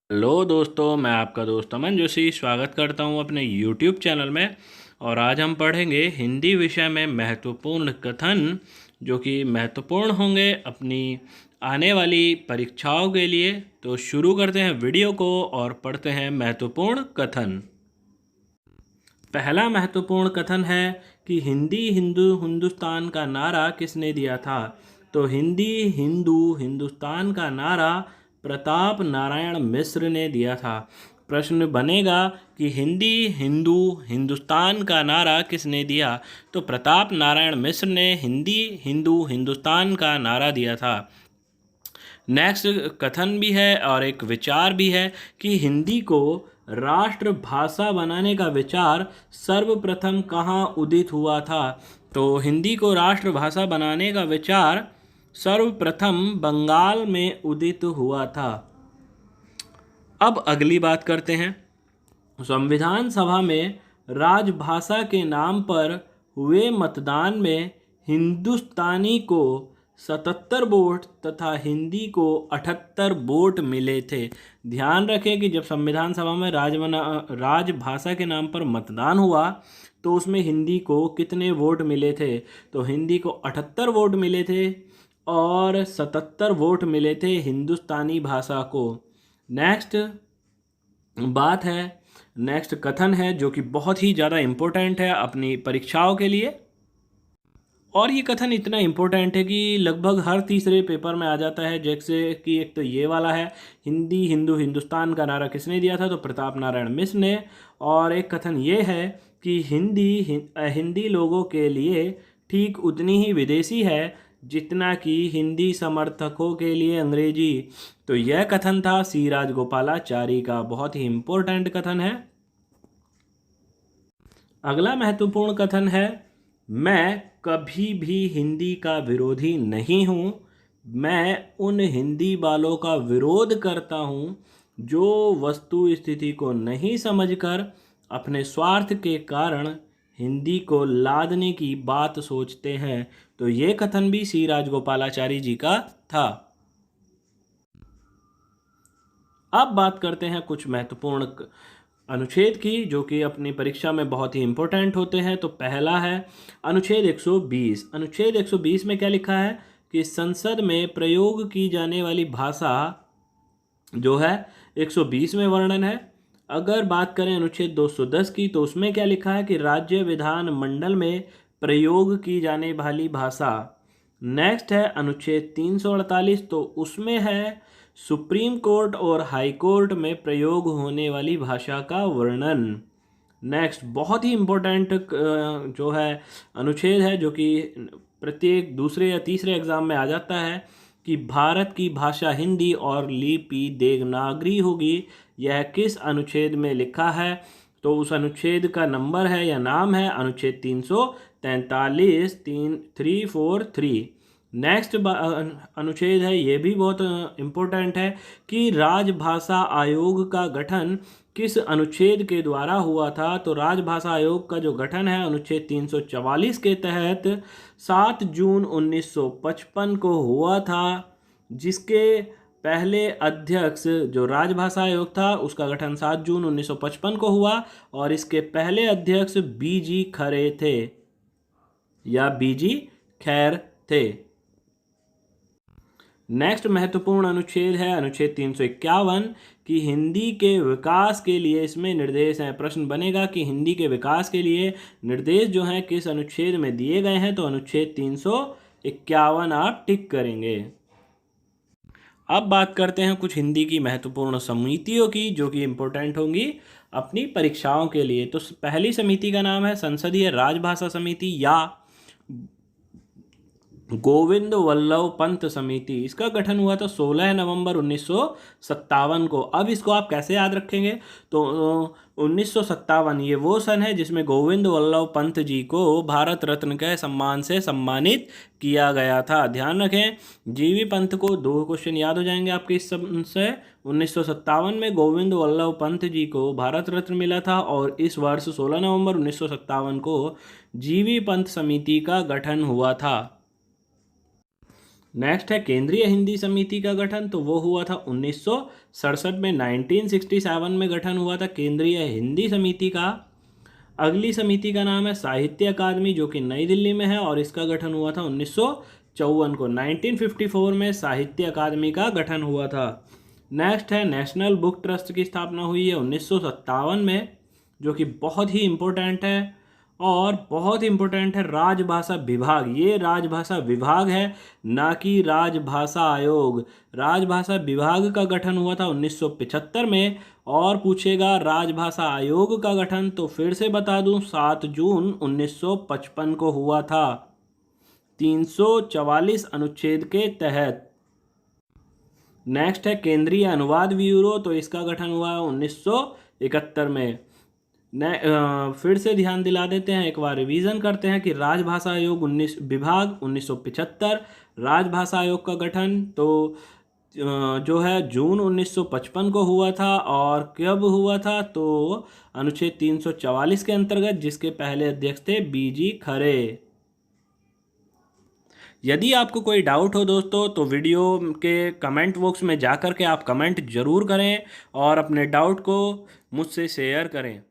Hello दोस्तों, मैं आपका दोस्त अमन जोशी स्वागत करता हूं अपने YouTube चैनल में। और आज हम पढ़ेंगे हिंदी विषय में महत्वपूर्ण कथन जो कि महत्वपूर्ण होंगे अपनी आने वाली परीक्षाओं के लिए। तो शुरू करते हैं वीडियो को और पढ़ते हैं महत्वपूर्ण कथन। पहला महत्वपूर्ण कथन है कि हिंदी हिंदू हिंदुस्तान का नारा किसने दिया था। तो हिंदी हिंदू हिंदुस्तान का नारा प्रताप नारायण मिश्र ने दिया था। प्रश्न बनेगा कि हिंदी हिंदू हिंदुस्तान का नारा किसने दिया। तो प्रताप नारायण मिश्र ने हिंदी हिंदू हिंदुस्तान का नारा दिया था। नेक्स्ट कथन भी है और एक विचार भी है कि हिंदी को राष्ट्रभाषा बनाने का विचार सर्वप्रथम कहाँ उदित हुआ था। तो हिंदी को राष्ट्रभाषा बनाने का विचार सर्वप्रथम बंगाल में उदित हुआ था। अब अगली बात करते हैं। संविधान सभा में राजभाषा के नाम पर हुए मतदान में हिंदुस्तानी को 77 वोट तथा हिंदी को 78 वोट मिले थे। ध्यान रखें कि जब संविधान सभा में राजभाषा के नाम पर मतदान हुआ तो उसमें हिंदी को कितने वोट मिले थे। तो हिंदी को 78 वोट मिले थे और 77 वोट मिले थे हिंदुस्तानी भाषा को। नेक्स्ट कथन है जो कि बहुत ही ज़्यादा इम्पोर्टेंट है अपनी परीक्षाओं के लिए। और ये कथन इतना इम्पोर्टेंट है कि लगभग हर तीसरे पेपर में आ जाता है। जैसे कि एक तो ये वाला है, हिंदी हिंदू हिंदुस्तान का नारा किसने दिया था। तो प्रताप नारायण मिश्र ने। और एक कथन ये है कि हिंदी लोगों के लिए ठीक उतनी ही विदेशी है जितना कि हिंदी समर्थकों के लिए अंग्रेजी। तो यह कथन था सी राजगोपालाचारी का, बहुत ही इम्पोर्टेंट कथन है। अगला महत्वपूर्ण कथन है, मैं कभी भी हिंदी का विरोधी नहीं हूँ। मैं उन हिंदी वालों का विरोध करता हूँ जो वस्तु स्थिति को नहीं समझकर अपने स्वार्थ के कारण हिंदी को लादने की बात सोचते हैं। तो ये कथन भी सी राजगोपालाचारी जी का था। अब बात करते हैं कुछ महत्वपूर्ण अनुच्छेद की जो कि अपनी परीक्षा में बहुत ही इम्पोर्टेंट होते हैं। तो पहला है अनुच्छेद 120। अनुच्छेद 120 में क्या लिखा है कि संसद में प्रयोग की जाने वाली भाषा जो है 120 में वर्णन है। अगर बात करें अनुच्छेद 210 की तो उसमें क्या लिखा है कि राज्य विधान मंडल में प्रयोग की जाने वाली भाषा। नेक्स्ट है अनुच्छेद 348, तो उसमें है सुप्रीम कोर्ट और हाई कोर्ट में प्रयोग होने वाली भाषा का वर्णन। नेक्स्ट बहुत ही इम्पोर्टेंट जो है अनुच्छेद है जो कि प्रत्येक दूसरे या तीसरे एग्जाम में आ जाता है कि भारत की भाषा हिंदी और लिपि देवनागरी होगी। यह किस अनुच्छेद में लिखा है। तो उस अनुच्छेद का नंबर है या नाम है अनुच्छेद 343 343। नेक्स्ट अनुच्छेद है, ये भी बहुत इम्पोर्टेंट है कि राजभाषा आयोग का गठन किस अनुच्छेद के द्वारा हुआ था। तो राजभाषा आयोग का जो गठन है अनुच्छेद 344 के तहत 7 जून 1955 को हुआ था, जिसके पहले अध्यक्ष जो राजभाषा आयोग था उसका गठन 7 जून 1955 को हुआ और इसके पहले अध्यक्ष बीजी खरे थे या बीजी खैर थे। नेक्स्ट महत्वपूर्ण अनुच्छेद है अनुच्छेद 351 कि हिंदी के विकास के लिए इसमें निर्देश हैं। प्रश्न बनेगा कि हिंदी के विकास के लिए निर्देश जो हैं किस अनुच्छेद में दिए गए हैं। तो अनुच्छेद 351 आप टिक करेंगे। अब बात करते हैं कुछ हिंदी की महत्वपूर्ण समितियों की जो कि इम्पोर्टेंट होंगी अपनी परीक्षाओं के लिए। तो पहली समिति का नाम है संसदीय राजभाषा समिति या गोविंद वल्लभ पंत समिति। इसका गठन हुआ था 16 नवंबर 1957 को। अब इसको आप कैसे याद रखेंगे। तो 1957 ये वो सन है जिसमें गोविंद वल्लभ पंत जी को भारत रत्न के सम्मान से सम्मानित किया गया था। ध्यान रखें, जीवी पंत को 2 क्वेश्चन याद हो जाएंगे आपके इस से। 1957 में गोविंद वल्लभ पंत जी को भारत रत्न मिला था और इस वर्ष 16 नवंबर 1957 को जीवी पंत समिति का गठन हुआ था। नेक्स्ट है केंद्रीय हिंदी समिति का गठन, तो वो हुआ था 1967 में, 1967 में गठन हुआ था केंद्रीय हिंदी समिति का। अगली समिति का नाम है साहित्य अकादमी, जो कि नई दिल्ली में है और इसका गठन हुआ था 1954 को। 1954 में साहित्य अकादमी का गठन हुआ था। नेक्स्ट है नेशनल बुक ट्रस्ट की स्थापना हुई है 1957 में, जो कि बहुत ही इम्पोर्टेंट है। और बहुत इम्पोर्टेंट है राजभाषा विभाग, ये राजभाषा विभाग है, ना कि राजभाषा आयोग। राजभाषा विभाग का गठन हुआ था 1975 में। और पूछेगा राजभाषा आयोग का गठन, तो फिर से बता दूं 7 जून 1955 को हुआ था 344 अनुच्छेद के तहत। नेक्स्ट है केंद्रीय अनुवाद ब्यूरो, तो इसका गठन हुआ है 1971 में। फिर से ध्यान दिला देते हैं, एक बार रिवीजन करते हैं कि राजभाषा आयोग 1975, राजभाषा आयोग का गठन तो जो है जून 1955 को हुआ था। और कब हुआ था, तो अनुच्छेद 344 के अंतर्गत, जिसके पहले अध्यक्ष थे बीजी खरे। यदि आपको कोई डाउट हो दोस्तों, तो वीडियो के कमेंट बॉक्स में जा कर के आप कमेंट ज़रूर करें और अपने डाउट को मुझसे शेयर करें।